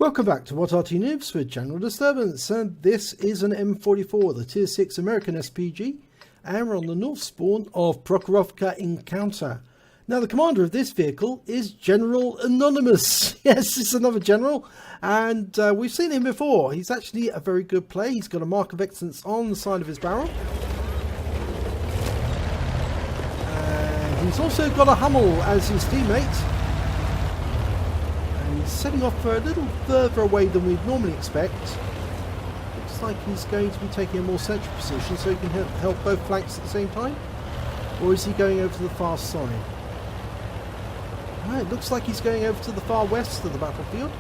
Welcome back to What Arty Noobs with General Disturbance, and this is an M44, the Tier 6 American SPG, and we're on the north spawn of Prokhorovka Encounter. Now the commander of this vehicle is General Anonymous. Yes, it's another general, and we've seen him before. He's actually a very good player. He's got a mark of excellence on the side of his barrel. And he's also got a Hummel as his teammate. Setting off for a little further away than we'd normally expect. Looks like he's going to be taking a more central position so he can help both flanks at the same time. Or is he going over to the far side? It looks like he's going over to the far west of the battlefield.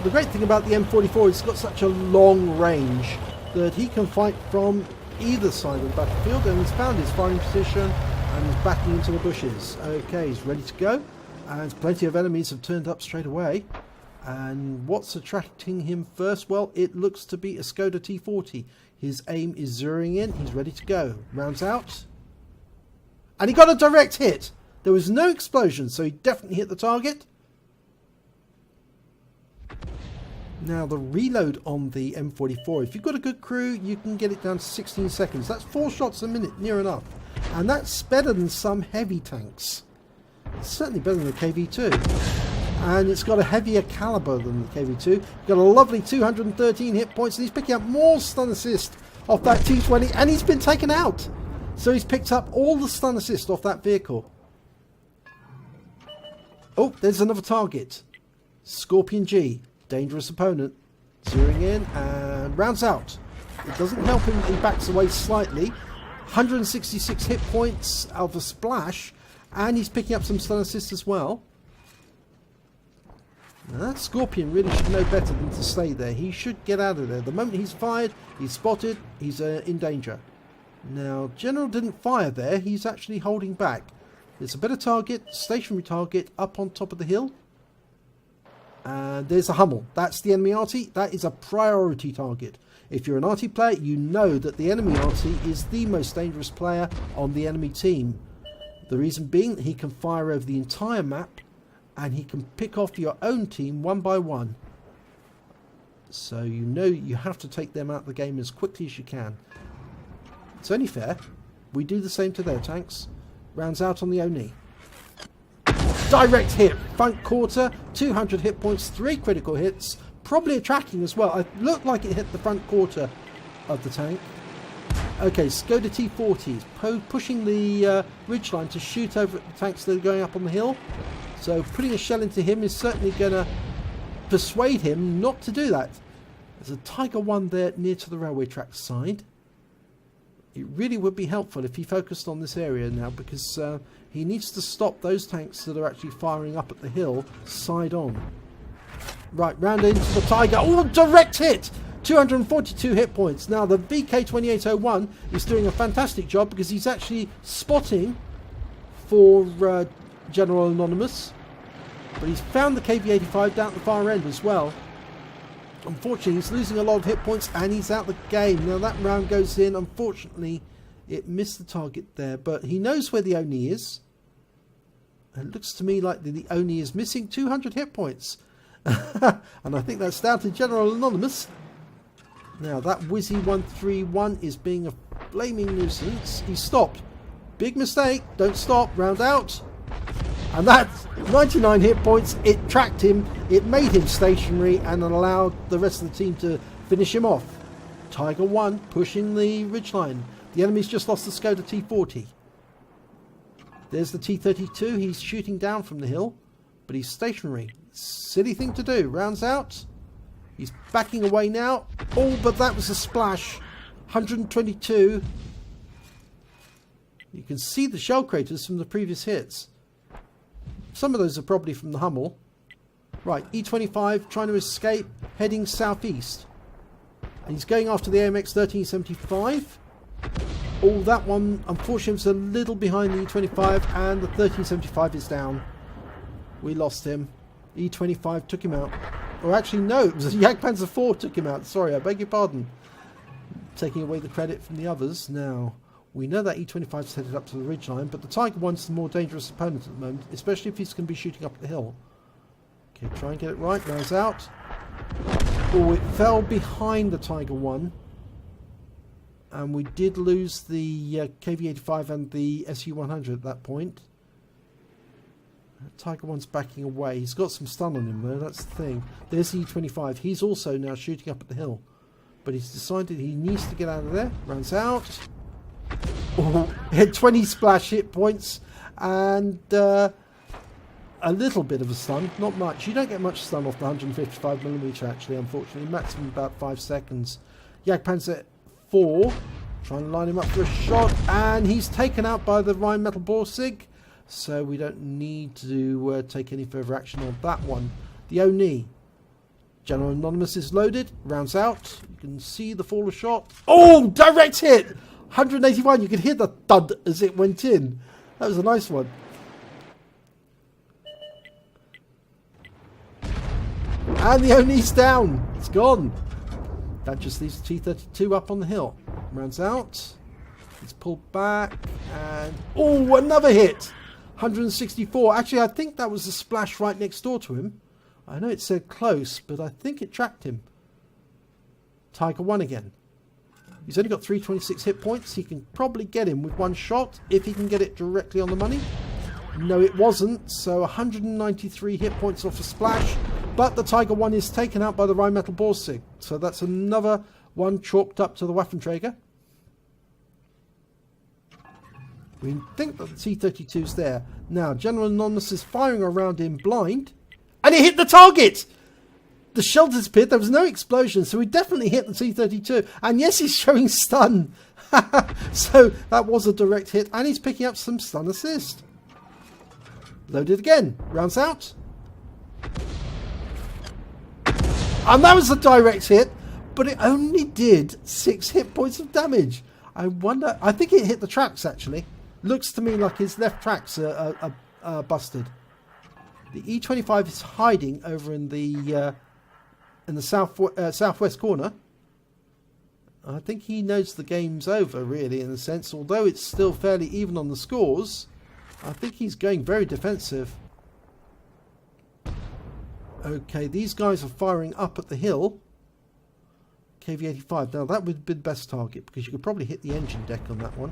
The great thing about the M44 is it's got such a long range that he can fight from either side of the battlefield, and he's found his firing position and he's backing into the bushes. Okay, he's ready to go. And plenty of enemies have turned up straight away. And what's attracting him first? Well, it looks to be a Skoda T40. His aim is zeroing in. He's ready to go. Rounds out. And he got a direct hit. There was no explosion, so he definitely hit the target. Now, the reload on the M44, if you've got a good crew, you can get it down to 16 seconds. That's 4 shots a minute, near enough. And that's better than some heavy tanks. It's certainly better than the KV2, and it's got a heavier caliber than the KV2. Got a lovely 213 hit points, and he's picking up more stun assist off that T20, and he's been taken out. So he's picked up all the stun assist off that vehicle. Oh, there's another target. Scorpion G, dangerous opponent. Zeroing in and rounds out. It doesn't help him, he backs away slightly. 166 hit points out of a splash. And he's picking up some stun assist as well. Now that Scorpion really should know better than to stay there. He should get out of there. The moment he's fired, he's spotted, he's in danger. Now, General didn't fire there. He's actually holding back. There's a better target, stationary target, up on top of the hill. And there's a Hummel. That's the enemy Arty. That is a priority target. If you're an Arty player, you know that the enemy Arty is the most dangerous player on the enemy team. The reason being that he can fire over the entire map and he can pick off your own team one by one. So you know you have to take them out of the game as quickly as you can. It's only fair. We do the same to their tanks. Rounds out on the Oni. Direct hit. Front quarter. 200 hit points. 3 critical hits. Probably a tracking as well. It looked like it hit the front quarter of the tank. Okay, Skoda T40 pushing the ridgeline to shoot over at the tanks that are going up on the hill. So putting a shell into him is certainly going to persuade him not to do that. There's a Tiger 1 there near to the railway track side. It really would be helpful if he focused on this area now, because he needs to stop those tanks that are actually firing up at the hill side on. Right, round into the Tiger. Oh, direct hit! 242 hit points. Now the VK2801 is doing a fantastic job because he's actually spotting for General Anonymous, but he's found the KV85 down at the far end as well. Unfortunately, he's losing a lot of hit points and he's out the game. Now that round goes in. Unfortunately, it missed the target there, but he knows where the Oni is. It looks to me like the Oni is missing 200 hit points. And I think that's down to General Anonymous. Now that Wizzy 131 is being a blaming nuisance. He stopped. Big mistake. Don't stop. Round out. And that's 99 hit points. It tracked him. It made him stationary and allowed the rest of the team to finish him off. Tiger 1 pushing the ridgeline. The enemy's just lost the Skoda T40. There's the T32. He's shooting down from the hill, but he's stationary. Silly thing to do. Rounds out. He's backing away now. Oh, but that was a splash. 122. You can see the shell craters from the previous hits. Some of those are probably from the Hummel. Right, E25 trying to escape, heading southeast. And he's going after the AMX 1375. Oh, that one, unfortunately, was a little behind the E25, and the 1375 is down. We lost him. E25 took him out. Or actually, no, it was a Jagdpanzer 4 took him out. Sorry, I beg your pardon. Taking away the credit from the others. Now, we know that E25 is headed up to the ridgeline, but the Tiger 1's the more dangerous opponent at the moment, especially if he's going to be shooting up the hill. Okay, try and get it right. Now's out. Oh, it fell behind the Tiger 1. And we did lose the KV-85 and the SU-100 at that point. Tiger 1's backing away. He's got some stun on him though, that's the thing. There's the E-25. He's also now shooting up at the hill. But he's decided he needs to get out of there. Runs out. Oh, had 20 splash hit points. And a little bit of a stun. Not much. You don't get much stun off the 155mm actually, unfortunately. Maximum about 5 seconds. Jagdpanzer 4. Trying to line him up for a shot. And he's taken out by the Rheinmetall Borsig. So we don't need to take any further action on that one. The Oni. General Anonymous is loaded. Rounds out. You can see the fall of shot. Oh, direct hit! 181. You could hear the thud as it went in. That was a nice one. And the Oni's down. It's gone. That just leaves the T-32 up on the hill. Rounds out. It's pulled back. And... oh, another hit! 164. Actually, I think that was a splash right next door to him. I know it said close, but I think it tracked him. Tiger 1 again. He's only got 326 hit points. He can probably get him with one shot if he can get it directly on the money. No, it wasn't. So 193 hit points off a splash. But the Tiger 1 is taken out by the Rheinmetall Borsig. So that's another one chalked up to the Waffenträger. We think that the T-32's there. Now, General Anonymous is firing around him blind. And it hit the target! The shell disappeared. There was no explosion. So he definitely hit the T-32. And yes, he's showing stun. So that was a direct hit. And he's picking up some stun assist. Loaded again. Rounds out. And that was a direct hit. But it only did 6 hit points of damage. I wonder... I think it hit the tracks, actually. Looks to me like his left tracks are busted. The E-25 is hiding over in the southwest corner. I think he knows the game's over, really, in a sense. Although it's still fairly even on the scores, I think he's going very defensive. Okay, these guys are firing up at the hill. KV-85. Now that would be the best target because you could probably hit the engine deck on that one.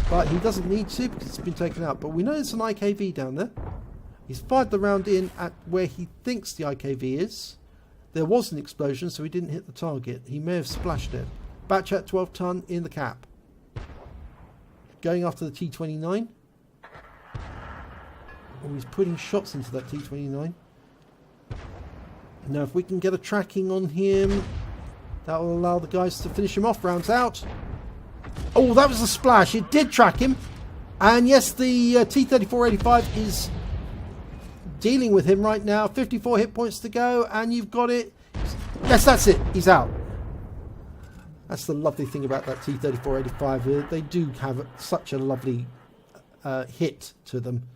But he doesn't need to because it's been taken out. But we know there's an IKV down there. He's fired the round in at where he thinks the IKV is. There was an explosion, so he didn't hit the target. He may have splashed it. Batch at 12 ton in the cap. Going after the T-29. Oh, he's putting shots into that T-29. Now if we can get a tracking on him... that will allow the guys to finish him off. Rounds out. Oh, that was a splash. It did track him. And yes, the T-3485 is dealing with him right now. 54 hit points to go. And you've got it. Yes, that's it. He's out. That's the lovely thing about that T-3485. They do have such a lovely hit to them.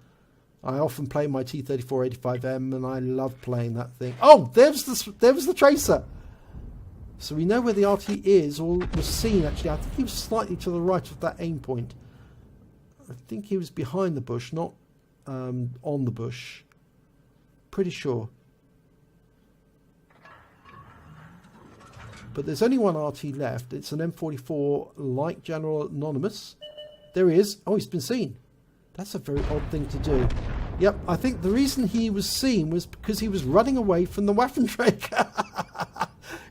I often play my T-3485M and I love playing that thing. Oh, there was the tracer. So we know where the Arty is, or was seen actually. I think he was slightly to the right of that aim point. I think he was behind the bush, not on the bush. Pretty sure. But there's only one Arty left. It's an M44 like General Anonymous. There he is. Oh, he's been seen. That's a very odd thing to do. Yep, I think the reason he was seen was because he was running away from the Waffenträger.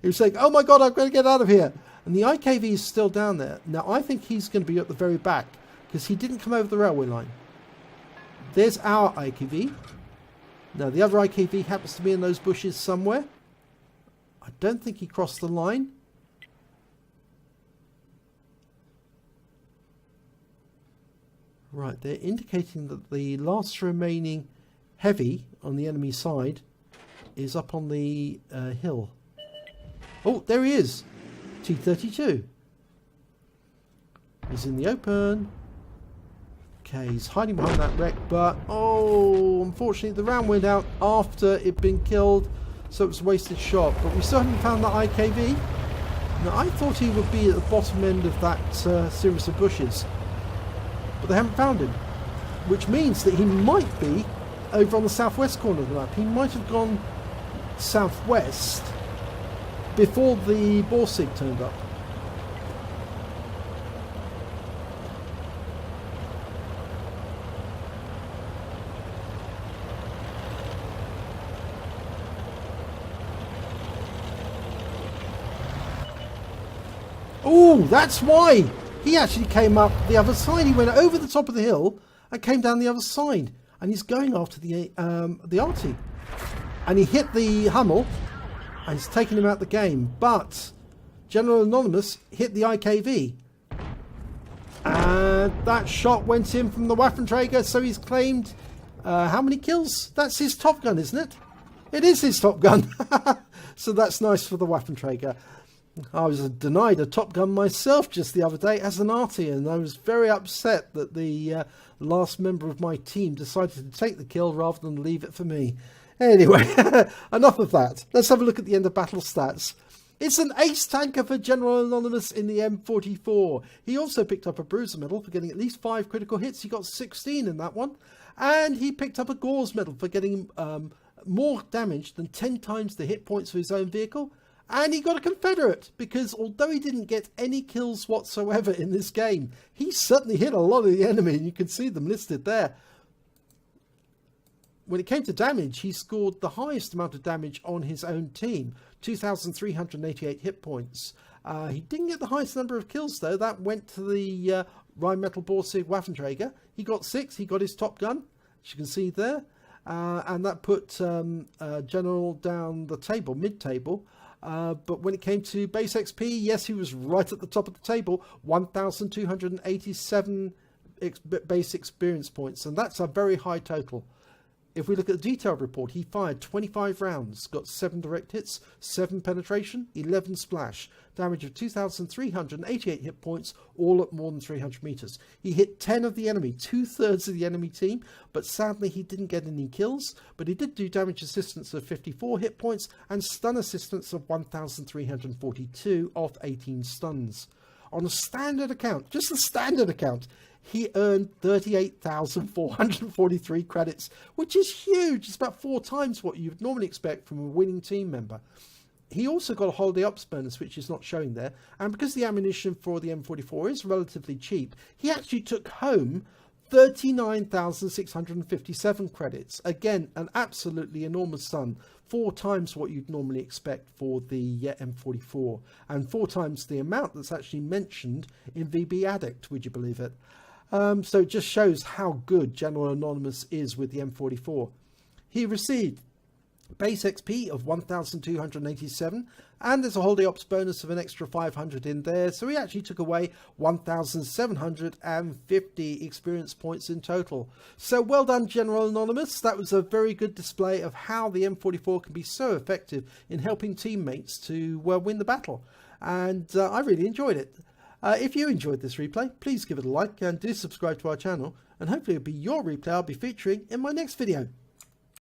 He was saying, oh my god, I've got to get out of here. And the IKV is still down there. Now, I think he's going to be at the very back because he didn't come over the railway line. There's our IKV. Now, the other IKV happens to be in those bushes somewhere. I don't think he crossed the line. Right, they're indicating that the last remaining heavy on the enemy side is up on the hill. Oh, there he is. T-32. He's in the open. Okay, he's hiding behind that wreck, but oh, unfortunately the round went out after it'd been killed, so it was a wasted shot. But we still haven't found that IKV. Now, I thought he would be at the bottom end of that series of bushes, but they haven't found him, which means that he might be over on the southwest corner of the map. He might have gone southwest before the Borsig turned up. Oh, that's why he actually came up the other side. He went over the top of the hill and came down the other side, and he's going after the Arty, and he hit the Hummel, and it's taken him out the game. But General Anonymous hit the IKV, and that shot went in from the Waffenträger. So he's claimed how many kills? That's his Top Gun, isn't it? It is his Top Gun. So that's nice for the Waffenträger. I was denied a Top Gun myself just the other day as an Arty, and I was very upset that the last member of my team decided to take the kill rather than leave it for me. Anyway, enough of that. Let's have a look at the end of battle stats. It's an ace tanker for General Anonymous in the M44. He also picked up a Bruiser medal for getting at least 5 critical hits. He got 16 in that one. And he picked up a Gore's medal for getting more damage than 10 times the hit points for his own vehicle. And he got a Confederate, because although he didn't get any kills whatsoever in this game, he certainly hit a lot of the enemy, and you can see them listed there. When it came to damage, he scored the highest amount of damage on his own team, 2,388 hit points. He didn't get the highest number of kills, though. That went to the Rheinmetall Borsig Waffenträger. He got 6. He got his Top Gun, as you can see there. And that put General down the table, mid-table. But when it came to base XP, yes, he was right at the top of the table, 1,287 base experience points, and that's a very high total. If we look at the detailed report, he fired 25 rounds, got 7 direct hits, 7 penetration, 11 splash, damage of 2,388 hit points, all at more than 300 meters. He hit 10 of the enemy, 2/3 of the enemy team, but sadly he didn't get any kills, but he did do damage assistance of 54 hit points and stun assistance of 1,342 off 18 stuns. On a standard account, just the standard account, he earned 38,443 credits, which is huge. It's about 4 times what you'd normally expect from a winning team member. He also got a holiday ops bonus, which is not showing there. And because the ammunition for the M44 is relatively cheap, he actually took home 39,657 credits. Again, an absolutely enormous sum. 4 times what you'd normally expect for the M44. And 4 times the amount that's actually mentioned in VB Addict, would you believe it? So it just shows how good General Anonymous is with the M44. He received base XP of 1,287, and there's a holiday ops bonus of an extra 500 in there, so he actually took away 1,750 experience points in total. So well done, General Anonymous. That was a very good display of how the M44 can be so effective in helping teammates to win the battle, and I really enjoyed it. If you enjoyed this replay, please give it a like and do subscribe to our channel, and hopefully it'll be your replay I'll be featuring in my next video.